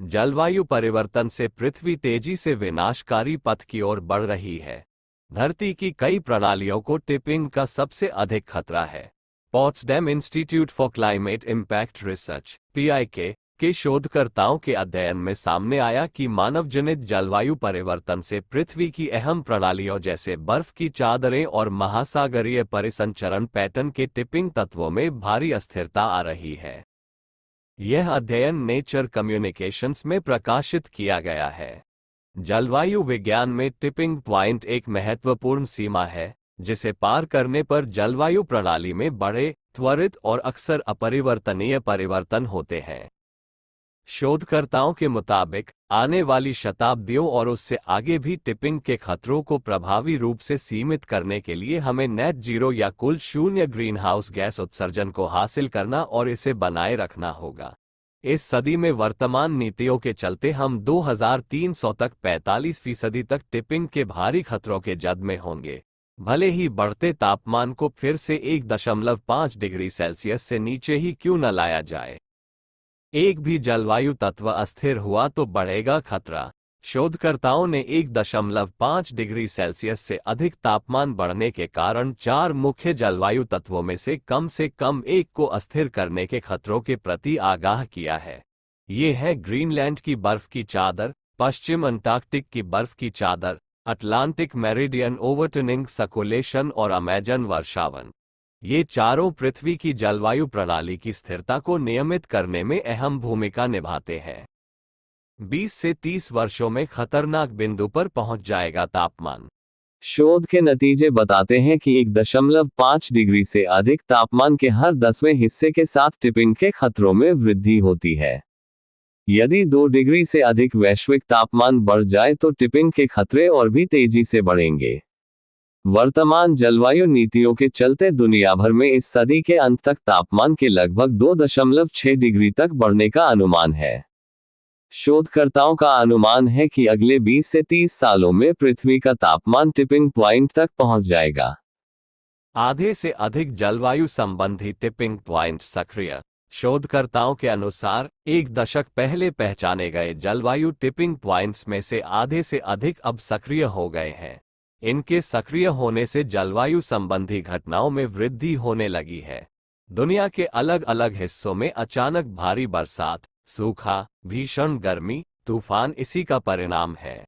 जलवायु परिवर्तन से पृथ्वी तेजी से विनाशकारी पथ की ओर बढ़ रही है। धरती की कई प्रणालियों को टिपिंग का सबसे अधिक खतरा है। Potsdam institute for climate impact research (PIK) के शोधकर्ताओं के अध्ययन में सामने आया कि मानवजनित जलवायु परिवर्तन से पृथ्वी की अहम प्रणालियों जैसे बर्फ की चादरें और महासागरीय परिसंचरण पैटर्न के टिपिंग तत्वों में भारी अस्थिरता आ रही है। यह अध्ययन नेचर कम्युनिकेशंस में प्रकाशित किया गया है। जलवायु विज्ञान में टिपिंग पॉइंट एक महत्वपूर्ण सीमा है, जिसे पार करने पर जलवायु प्रणाली में बड़े, त्वरित और अक्सर अपरिवर्तनीय परिवर्तन होते हैं। शोधकर्ताओं के मुताबिक आने वाली शताब्दियों और उससे आगे भी टिपिंग के खतरों को प्रभावी रूप से सीमित करने के लिए हमें नेट जीरो या कुल शून्य ग्रीनहाउस गैस उत्सर्जन को हासिल करना और इसे बनाए रखना होगा। इस सदी में वर्तमान नीतियों के चलते हम 2300 तक 45% तक टिपिंग के भारी खतरों के जद में होंगे, भले ही बढ़ते तापमान को फिर से 1.5 डिग्री सेल्सियस से नीचे ही क्यों न लाया जाए। एक भी जलवायु तत्व अस्थिर हुआ तो बढ़ेगा खतरा। शोधकर्ताओं ने 1.5 डिग्री सेल्सियस से अधिक तापमान बढ़ने के कारण 4 मुख्य जलवायु तत्वों में से कम एक को अस्थिर करने के खतरों के प्रति आगाह किया है। ये हैं ग्रीनलैंड की बर्फ की चादर, पश्चिम अंटार्कटिक की बर्फ की चादर, अटलांटिक मेरिडियन ओवरटर्निंग सर्कुलेशन और अमेजन वर्षावन। ये चारों पृथ्वी की जलवायु प्रणाली की स्थिरता को नियमित करने में अहम भूमिका निभाते हैं। 20 से 30 वर्षों में खतरनाक बिंदु पर पहुंच जाएगा तापमान। शोध के नतीजे बताते हैं कि 1.5 डिग्री से अधिक तापमान के हर 10वें हिस्से के साथ टिपिंग के खतरों में वृद्धि होती है। यदि 2 डिग्री से अधिक वैश्विक तापमान बढ़ जाए तो टिपिंग के खतरे और भी तेजी से बढ़ेंगे। वर्तमान जलवायु नीतियों के चलते दुनिया भर में इस सदी के अंत तक तापमान के लगभग 2.6 डिग्री तक बढ़ने का अनुमान है। शोधकर्ताओं का अनुमान है कि अगले 20 से 30 सालों में पृथ्वी का तापमान टिपिंग पॉइंट तक पहुंच जाएगा। आधे से अधिक जलवायु संबंधी टिपिंग पॉइंट सक्रिय। शोधकर्ताओं के अनुसार 1 दशक पहले पहचाने गए जलवायु टिपिंग पॉइंट्स में से आधे से अधिक अब सक्रिय हो गए हैं। इनके सक्रिय होने से जलवायु संबंधी घटनाओं में वृद्धि होने लगी है। दुनिया के अलग अलग हिस्सों में अचानक भारी बरसात, सूखा, भीषण गर्मी, तूफान इसी का परिणाम है।